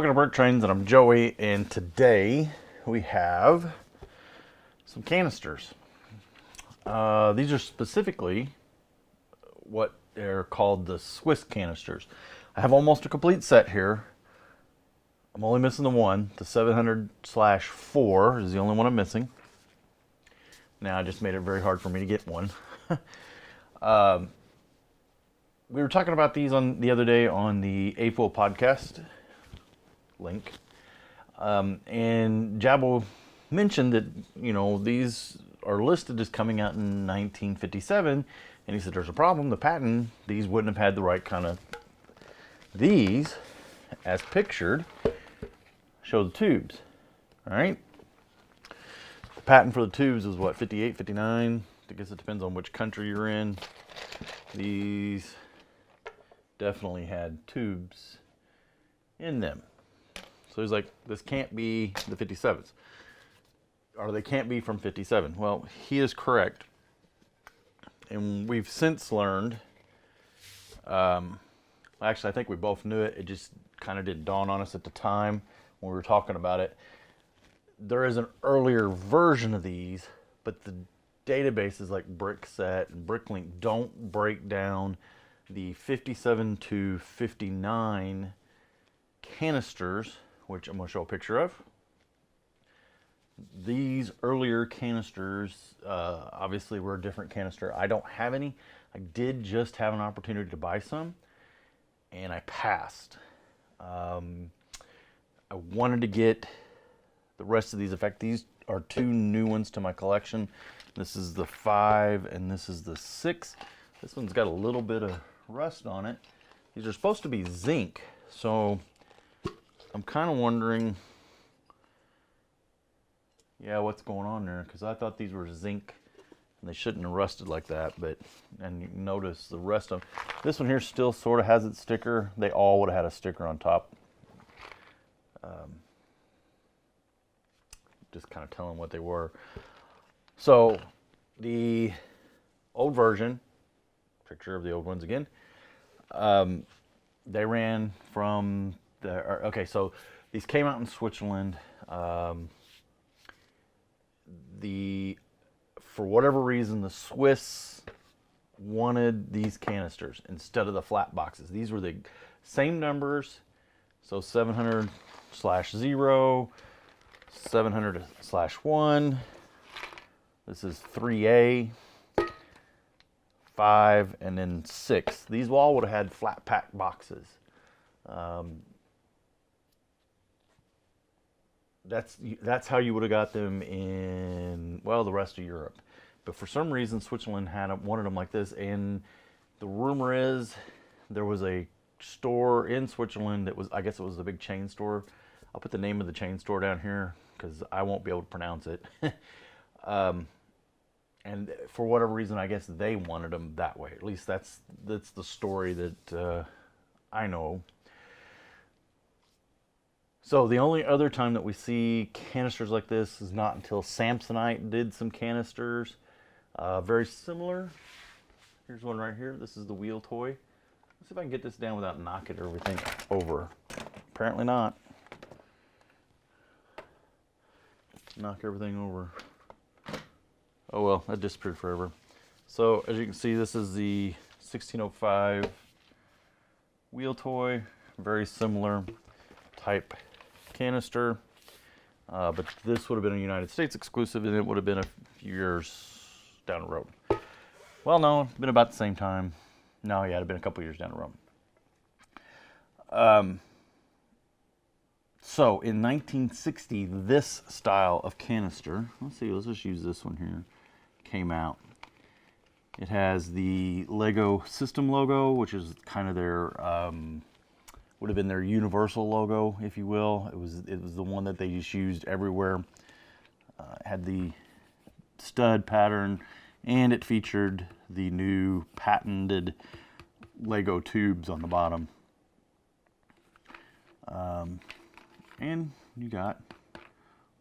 Welcome to BrickTrains, and I'm Joey, and today we have some canisters. These are specifically what they're called the Swiss canisters. I have almost a complete set here. I'm only missing the one. The 700/4 is the only one I'm missing. Now I just made it very hard for me to get one. We were talking about these on the other day on the April podcast link, and Jabbo mentioned that these are listed as coming out in 1957, and he said there's a problem. The patent, these wouldn't have had the right kind of. These, as pictured, show the tubes. All right. The patent for the tubes is what, 58, 59? I guess it depends on which country you're in. These definitely had tubes in them. So he's like, this can't be the 57s. Or they can't be from 57. Well, he is correct. And we've since learned, actually I think we both knew it, it just kind of didn't dawn on us at the time when we were talking about it. There is an earlier version of these, but the databases like BrickSet and BrickLink don't break down the 57 to 59 canisters, which I'm going to show a picture of. These earlier canisters obviously were a different canister. I don't have any. I did just have an opportunity to buy some, and I passed. I wanted to get the rest of these. In fact, these are two new ones to my collection. This is the 5 and this is the 6. This one's got a little bit of rust on it. These are supposed to be zinc, so I'm kind of wondering, what's going on there? Because I thought these were zinc, and they shouldn't have rusted like that. But and you can notice the rest of them. This one here still sort of has its sticker. They all would have had a sticker on top. Just kind of telling what they were. So the old version, picture of the old ones again. They ran from okay, so these came out in Switzerland. For whatever reason, the Swiss wanted these canisters instead of the flat boxes. These were the same numbers, so 700/0, 700/1. This is 3A, 5, and then 6. These all would have had flat pack boxes. That's how you would have got them in, well, the rest of Europe. But for some reason, Switzerland wanted them like this. And the rumor is there was a store in Switzerland that was, I guess it was a big chain store. I'll put the name of the chain store down here because I won't be able to pronounce it. And for whatever reason, I guess they wanted them that way. At least that's the story that I know. So the only other time that we see canisters like this is not until Samsonite did some canisters. Very similar. Here's one right here. This is the wheel toy. Let's see if I can get this down without knocking everything over. Apparently not. Knock everything over. Oh well, that disappeared forever. So as you can see, this is the 1605 wheel toy. Very similar type canister, but this would have been a United States exclusive, and it would have been a few years down the road. Well, no, it's been about the same time. No, yeah, it'd have been a couple years down the road. So in 1960, this style of canister, let's just use this one here, came out. It has the Lego system logo, which is kind of their would have been their universal logo, if you will. It was the one that they just used everywhere. It had the stud pattern, and it featured the new patented Lego tubes on the bottom. And you got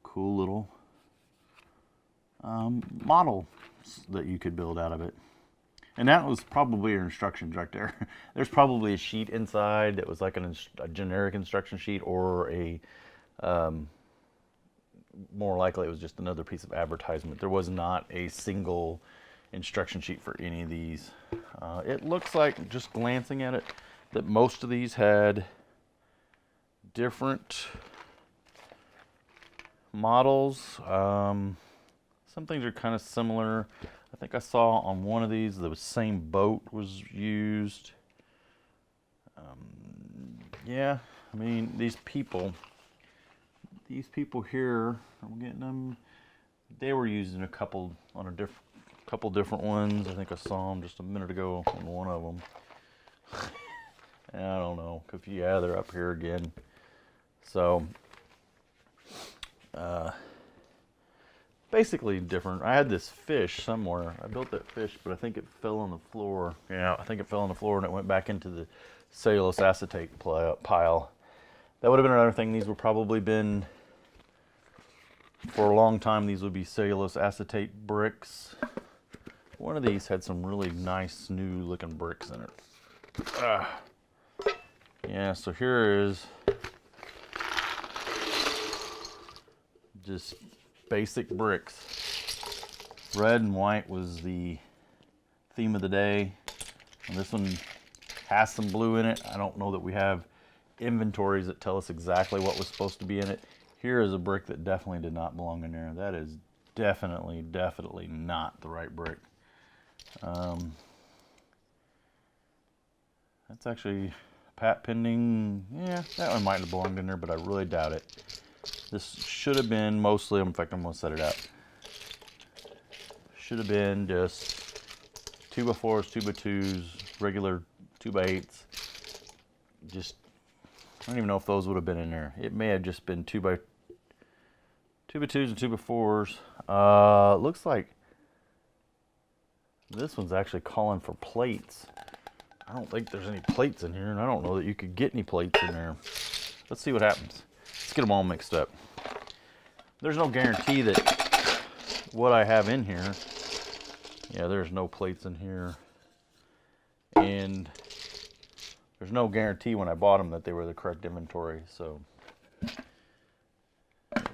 cool little model that you could build out of it. And that was probably your instructions right there. There's probably a sheet inside that was like a generic instruction sheet, or a more likely it was just another piece of advertisement. There was not a single instruction sheet for any of these. It looks like, just glancing at it, that most of these had different models. Some things are kind of similar. I think I saw on one of these the same boat was used. Yeah, I mean, these people here, I'm getting them. They were using a couple different ones. I think I saw them just a minute ago on one of them. I don't know. Yeah, they're up here again. So, basically different. I had this fish somewhere. I built that fish, but I think it fell on the floor. Yeah, I think it fell on the floor and it went back into the cellulose acetate pile. That would have been another thing. These would probably been, for a long time, these would be cellulose acetate bricks. One of these had some really nice new looking bricks in it. Yeah, so here is just basic bricks. Red and white was the theme of the day. And this one has some blue in it. I don't know that we have inventories that tell us exactly what was supposed to be in it. Here is a brick that definitely did not belong in there. That is definitely not the right brick. That's actually pat pending. Yeah, that one might have belonged in there, but I really doubt it. This should have been mostly, in fact, I'm going to set it up. Should have been just 2x4s, 2x2s, regular 2x8s. Just, I don't even know if those would have been in there. It may have just been 2x2s and 2x4s. Looks like this one's actually calling for plates. I don't think there's any plates in here, and I don't know that you could get any plates in there. Let's see what happens. Let's get them all mixed up. There's no guarantee that what I have in here, yeah, there's no plates in here. And there's no guarantee when I bought them that they were the correct inventory, so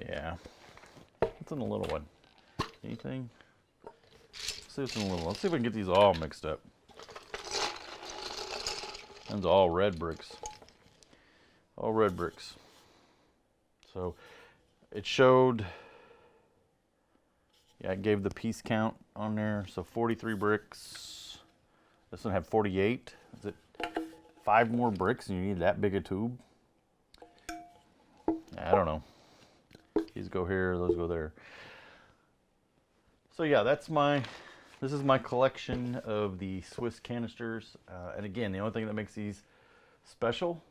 yeah. What's in the little one? Anything? Let's see what's in the little one. Let's see if we can get these all mixed up. Those are all red bricks. All red bricks. So it showed, yeah, it gave the piece count on there. So 43 bricks. This one had 48. Is it 5 more bricks and you need that big a tube? I don't know. These go here, those go there. So yeah, this is my collection of the Swiss canisters. And again, the only thing that makes these special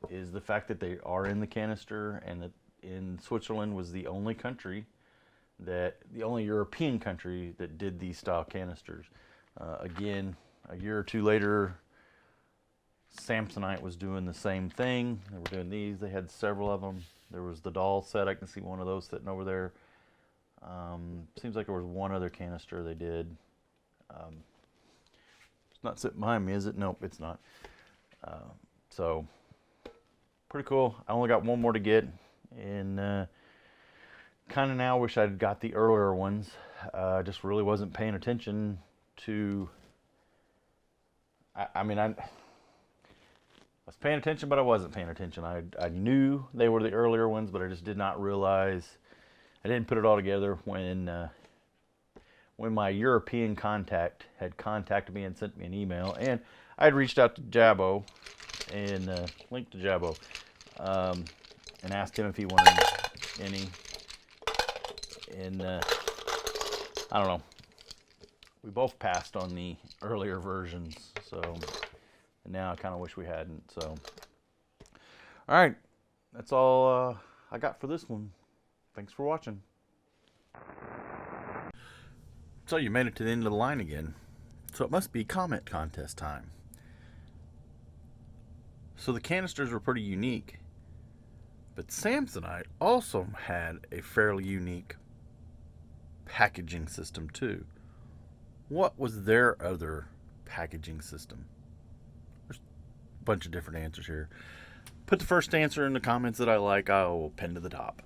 is the fact that they are in the canister, and that in Switzerland was the only European country that did these style canisters. Again, a year or two later, Samsonite was doing the same thing. They were doing these. They had several of them. There was the doll set. I can see one of those sitting over there. Seems like there was one other canister they did. It's not sitting behind me, is it? Nope, it's not. So, pretty cool. I only got one more to get, and kind of now wish I'd got the earlier ones. Just really wasn't paying attention to. I was paying attention, but I wasn't paying attention. I knew they were the earlier ones, but I just did not realize. I didn't put it all together when my European contact had contacted me and sent me an email, and I had reached out to Jabbo and linked to Jabbo and asked him if he wanted any. And I don't know. We both passed on the earlier versions, so and now I kind of wish we hadn't. So, all right, that's all I got for this one. Thanks for watching. So you made it to the end of the line again. So it must be comment contest time. So the canisters were pretty unique, but Samsonite also had a fairly unique packaging system too. What was their other packaging system. There's a bunch of different answers here. Put the first answer in the comments that I like. I will pin to the top.